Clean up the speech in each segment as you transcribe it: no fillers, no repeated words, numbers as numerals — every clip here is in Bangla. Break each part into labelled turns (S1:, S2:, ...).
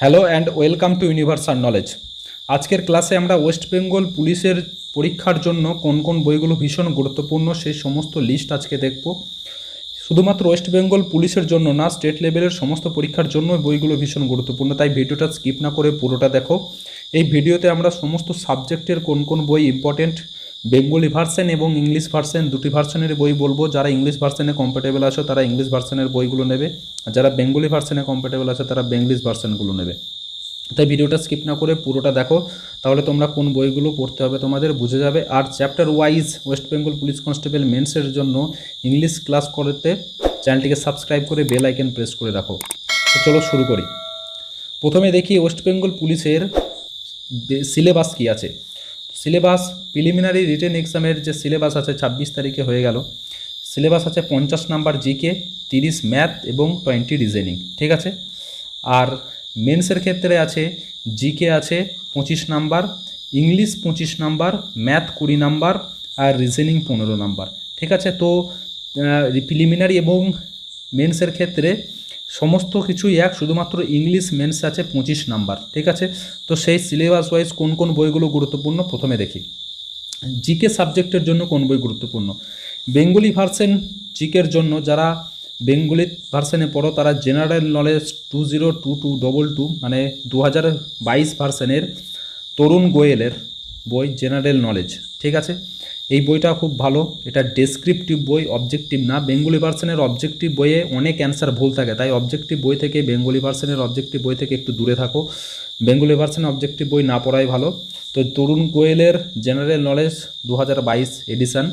S1: Hello and welcome to universal knowledge. আজকের ক্লাসে আমরা ওয়েস্ট বেঙ্গল পুলিশের পরীক্ষার জন্য কোন কোন বইগুলো ভীষণ গুরুত্বপূর্ণ সেই সমস্ত লিস্ট আজকে দেখব। শুধুমাত্র ওয়েস্ট বেঙ্গল পুলিশের জন্য না, স্টেট লেভেলের সমস্ত পরীক্ষার জন্য বইগুলো ভীষণ গুরুত্বপূর্ণ, তাই ভিডিওটা স্কিপ না করে পুরোটা দেখো। এই ভিডিওতে আমরা সমস্ত সাবজেক্টের কোন কোন বই ইম্পর্টেন্ট, বেঙ্গলি ভার্সন এবং ইংলিশ ভার্সন দুটি ভার্সনের বই বলবো। যারা ইংলিশ ভার্সনে কম্ফর্টেবল আছো তারা ইংলিশ ভার্সনের বইগুলো নেবে, আর যারা বেঙ্গলি ভার্সনে কম্ফর্টেবল আছে তারা বেঙ্গলিশ ভার্সনগুলো নেবে। তাই ভিডিওটা স্কিপ না করে পুরোটা দেখো, তাহলে তোমরা কোন বইগুলো পড়তে হবে তোমাদের বুঝে যাবে। আর chapter wise West Bengal police constable মেন্সের জন্য ইংলিশ ক্লাস করতে চ্যানেলটিকে সাবস্ক্রাইব করে বেল আইকন প্রেস করে রাখো। তো চলো শুরু করি। প্রথমে দেখি ওয়েস্ট বেঙ্গল পুলিশের সিলেবাস কী আছে। সিলেবাস প্রিলিমিনারি রিটেন এক্সামের যে সিলেবাস আছে 26 তারিখে হয়ে গেল। সিলেবাস আছে 50 নাম্বার জিকে, 30 ম্যাথ এবং 20 রিজনিং, ঠিক আছে। আর মেন্সের ক্ষেত্রে আছে জিকে আছে 25 number, English 25 number, math 20 number আর রিজনিং 15 নাম্বার, ঠিক আছে। তো প্রিলিমিনারি এবং মেন্সের ক্ষেত্রে সমস্ত কিছুই এক, শুধুমাত্র ইংলিশ মেন্স আছে 25 নাম্বার, ঠিক আছে। তো সেই সিলেবাস ওয়াইজ কোন কোন বইগুলো গুরুত্বপূর্ণ প্রথমে দেখি। জিকে সাবজেক্টের জন্য কোন বই গুরুত্বপূর্ণ? বেঙ্গলি ভার্সন জিকের জন্য যারা বেঙ্গলি ভার্সনে পড়ো তারা জেনারেল নলেজ 202222 মানে 2022 ভার্সনের তরুণ গোয়েলের বই জেনারেল নলেজ, ঠিক আছে। এই বইটা খুব ভালো, এটা ডেসক্রিপটিভ বই, অবজেক্টিভ না। বেঙ্গলি ভার্সনের অবজেক্টিভ বইয়ে অনেক অ্যান্সার ভুল থাকে, তাই অবজেক্টিভ বই থেকে বেঙ্গলি ভার্সনের অবজেক্টিভ বই থেকে একটু দূরে থাকো। বেঙ্গলি ভার্সনের অবজেক্টিভ বই না পড়াই ভালো। তো তরুণ গোয়েলের জেনারেল নলেজ 2022 এডিশন,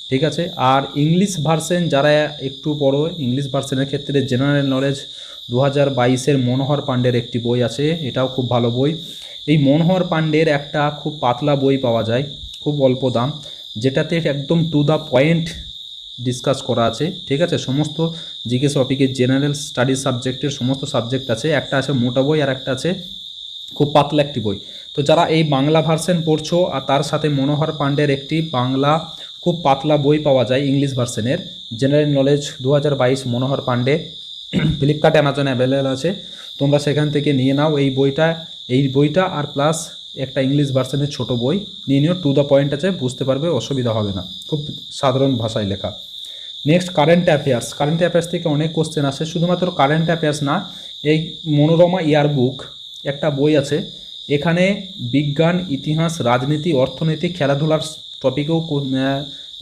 S1: ঠিক আছে। আর ইংলিশ ভার্সন যারা একটু পড়ো, ইংলিশ ভার্সনের ক্ষেত্রে জেনারেল নলেজ 2022-এর মনোহর পাণ্ডের একটি বই আছে, এটাও খুব ভালো বই। এই মনোহর পাণ্ডের একটা খুব পাতলা বই পাওয়া যায়, খুব অল্প দাম, যেটাতে একদম টু দ্য পয়েন্ট ডিসকাস করা আছে, ঠিক আছে। সমস্ত জিকে টপিকের জেনারেল স্টাডিজ সাবজেক্টের সমস্ত সাবজেক্ট আছে, একটা আছে মোটা বই আর একটা আছে খুব পাতলা একটি বই। তো যারা এই বাংলা ভার্সন পড়ছো আর তার সাথে মনোহর পাণ্ডের একটি বাংলা খুব পাতলা বই পাওয়া যায় ইংলিশ ভার্সনের জেনারেল নলেজ 2022 মনোহর পাণ্ডে, ফ্লিপকার্ট অ্যামাজনে অ্যাভেলেবল আছে, তোমরা সেখান থেকে নিয়ে নাও এই বইটা আর প্লাস একটা ইংলিশ ভার্সনের ছোট বই নিয়ে নিও, টু দ্য পয়েন্ট আছে, বুঝতে পারবে, অসুবিধা হবে না, খুব সাধারণ ভাষায় লেখা। নেক্সট কারেন্ট অ্যাফেয়ার্স থেকে অনেক কোশ্চেন আসে, শুধুমাত্র কারেন্ট অ্যাফেয়ার্স না, এই মনোরমা ইয়ারবুক একটা বই আছে, এখানে বিজ্ঞান, ইতিহাস, রাজনীতি, অর্থনীতি, খেলাধুলার টপিকেও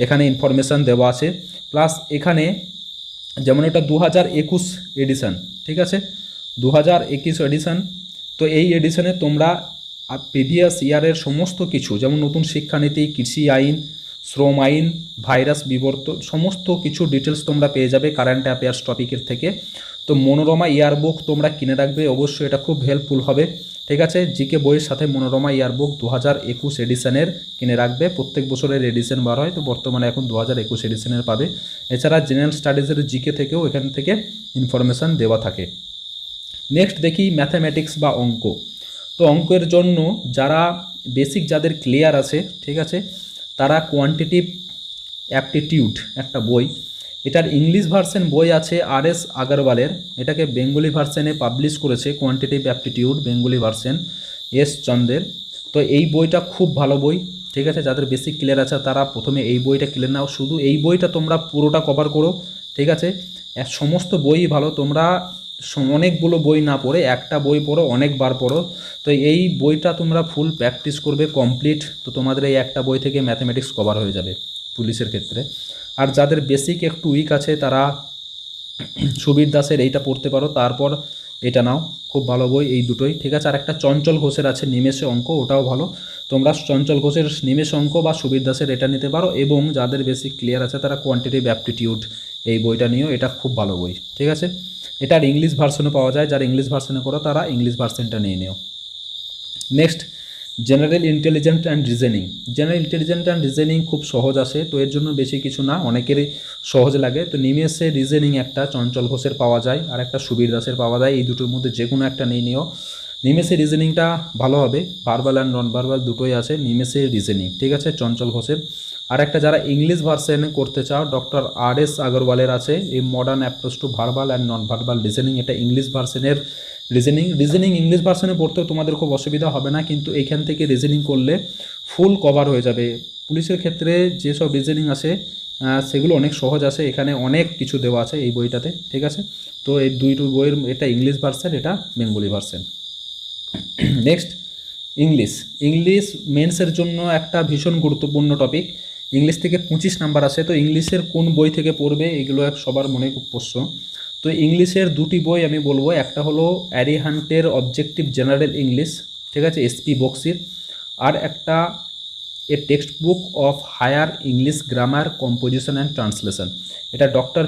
S1: এখানে ইনফরমেশান দেওয়া আছে। প্লাস এখানে যেমন এটা 2021 এডিশান, ঠিক আছে, 2021 এডিশান। তো এই এডিশনে তোমরা প্রিভিয়াস ইয়ারের সমস্ত কিছু, যেমন নতুন শিক্ষানীতি, কৃষি আইন, শ্রম আইন, ভাইরাস বিবর্তন, সমস্ত কিছু ডিটেলস তোমরা পেয়ে যাবে কারেন্ট অ্যাফেয়ার্স টপিকের থেকে। তো মনোরমা ইয়ারবুক তোমরা কিনে রাখবে অবশ্যই, এটা খুব হেল্পফুল হবে, ঠিক আছে। জিকে বইয়ের সাথে মনোরমা ইয়ারবুক 2021 এডিশনের কিনে রাখবে, প্রত্যেক বছরের এডিশন বার হয়, তো বর্তমানে এখন 2021 এডিশনের পাবে। এছাড়া জেনারেল স্টাডিজের জিকে থেকেও এখান থেকে ইনফরমেশান দেওয়া থাকে। নেক্সট দেখি ম্যাথামেটিক্স বা অঙ্ক। তো অঙ্কের জন্য যারা বেসিক যাদের ক্লিয়ার আছে, ঠিক আছে, তারা কোয়ান্টিটিভ অ্যাপটিটিউড একটা বই, এটার ইংলিশ ভার্সন বই আছে RS আগরওয়ালের, এটাকে বেঙ্গলি ভার্সনে পাবলিশ করেছে quantitative aptitude Bengali version S চন্দ্রের। তো এই বইটা খুব ভালো বই, ঠিক আছে। যাদের বেসিক ক্লিয়ার আছে তারা প্রথমে এই বইটা ক্লিয়ার নাও, শুধু এই বইটা তোমরা পুরোটা কভার করো, ঠিক আছে। সমস্ত বই ভালো, তোমরা অনেকগুলো বই না পড়ে একটা বই পড়ো, অনেকবার পড়ো। তো এই বইটা তোমরা ফুল প্র্যাকটিস করবে কমপ্লিট, তো তোমাদের এই একটা বই থেকে ম্যাথামেটিক্স কভার হয়ে যাবে পুলিশের ক্ষেত্রে। আর যাদের বেসিক একটু উইক আছে তারা সুবীর দাসের এইটা পড়তে পারো, তারপর এটা নাও, খুব ভালো বই এই দুটোই, ঠিক আছে। আর একটা চঞ্চল ঘোষের আছে নিমেষে অঙ্ক, ওটাও ভালো, তোমরা চঞ্চল ঘোষের নিমেষে অঙ্ক বা সুবীর দাসের এটা নিতে পারো। এবং যাদের বেসিক ক্লিয়ার আছে তারা কোয়ান্টিটিভ অ্যাপটিটিউড এই বইটা নিও, এটা খুব ভালো বই, ঠিক আছে। এটার ইংলিশ ভার্সনও পাওয়া যায়, যারা ইংলিশ ভার্সনে করো তারা ইংলিশ ভার্সনটা নিয়ে নিও। Next general intelligence and reasoning খুব সহজ আসে, তো এর জন্য বেশি কিছু না, অনেকেরই সহজ লাগে। তো নিমেষে রিজনিং একটা চঞ্চল ঘোষের পাওয়া যায় আর একটা সুবীর দাসের পাওয়া যায়, এই দুটোর মধ্যে যে কোনো একটা নিয়ে নিও। নিমেষে রিজনিংটা ভালো হবে, ভার্বাল অ্যান্ড নন ভার্বাল দুটোই আছে নিমেষে রিজনিং, ঠিক আছে, চঞ্চল ঘোষের। আর একটা যারা ইংলিশ ভার্সন করতে চাও ডক্টর RS আগরওয়ালের আছে এই modern approach to verbal and non verbal reasoning, এটা ইংলিশ ভার্সনের রিজনিং ইংলিশ ভার্সনে পড়তেও তোমাদের খুব অসুবিধা হবে না, কিন্তু এইখান থেকে রিজনিং করলে ফুল কভার হয়ে যাবে। পুলিশের ক্ষেত্রে যেসব রিজনিং আছে সেগুলো অনেক সহজ আছে, এখানে অনেক কিছু দেওয়া আছে এই বইটাতে, ঠিক আছে। তো এই দুইটো বইয়ের এটা ইংলিশ ভার্সন, এটা বেঙ্গলি ভার্সন। নেক্সট ইংলিশ মেন্সের জন্য একটা ভীষণ গুরুত্বপূর্ণ টপিক। ইংলিশ থেকে 25 নাম্বার আসে, তো ইংলিশের কোন বই থেকে পড়বে এগুলো সবার মনে খুব প্রশ্ন। তো ইংলিশের দুটি বই আমি বলবো, একটা হলো অ্যারিহান্টের অবজেক্টিভ জেনারেল ইংলিশ, ঠিক আছে, SP বক্সির, আর একটা a text book of higher English grammar composition and translation, এটা ডক্টর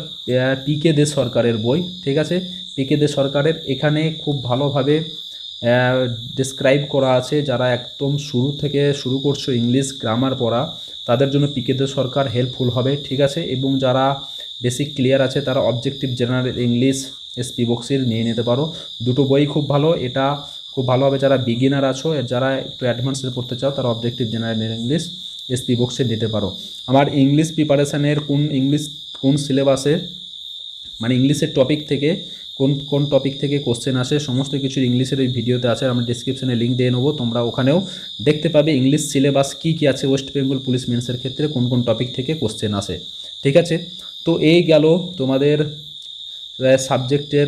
S1: PK দে সরকারের বই, ঠিক আছে। PK দে সরকারের এখানে খুব ভালোভাবে ডিসক্রাইব করা আছে, যারা একদম শুরু থেকে শুরু করছো ইংলিশ গ্রামার পড়া তাদের জন্য PK দে সরকার হেল্পফুল হবে, ঠিক আছে। এবং যারা বেসিক ক্লিয়ার আছে তারা অবজেক্টিভ জেনারেল ইংলিশ SP বক্সির নিয়ে নিতে পারো, দুটো বই খুব ভালো। এটা খুব ভালো হবে যারা বিগিনার আছো, যারা একটু অ্যাডভান্সে পড়তে চাও তারা অবজেক্টিভ জেনারেল ইংলিশ SP বক্সে নিতে পারো। আমার ইংলিশ প্রিপারেশানের কোন সিলেবাসে মানে ইংলিশের টপিক থেকে কোন টপিক থেকে কোশ্চেন আসে সমস্ত কিছু ইংলিশের এই ভিডিওতে আছে, আমরা ডিসক্রিপশনে লিঙ্ক দিয়ে নেবো, তোমরা ওখানেও দেখতে পাবে ইংলিশ সিলেবাস কী কী আছে ওয়েস্ট বেঙ্গল পুলিশ মেন্সের ক্ষেত্রে কোন কোন টপিক থেকে কোশ্চেন আসে, ঠিক আছে। তো এই গেল তোমাদের সাবজেক্টের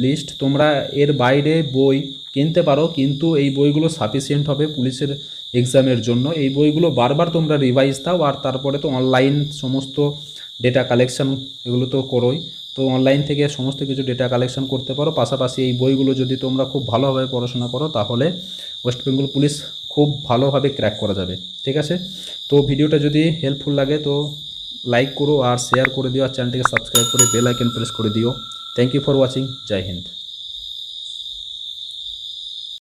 S1: লিস্ট। তোমরা এর বাইরে বই কিনতে পারো, কিন্তু এই বইগুলো সাফিসিয়েন্ট হবে পুলিশের এক্সামের জন্য। এই বইগুলো বারবার তোমরা রিভাইজ দাও, আর তারপরে তো অনলাইন সমস্ত ডেটা কালেকশন এগুলো তো করোই, তো অনলাইন থেকে সমস্ত কিছু ডেটা কালেকশন করতে পারো। পাশাপাশি এই বইগুলো যদি তোমরা খুব ভালোভাবে পড়াশোনা করো তাহলে ওয়েস্ট বেঙ্গল পুলিশ খুব ভালোভাবে ক্র্যাক করা যাবে, ঠিক আছে। তো ভিডিওটা যদি হেল্পফুল লাগে তো লাইক করো আর শেয়ার করে দিও, আর চ্যানেলটিকে সাবস্ক্রাইব করে বেল আইকন প্রেস করে দিও। Thank you for watching. জয় হিন্দ।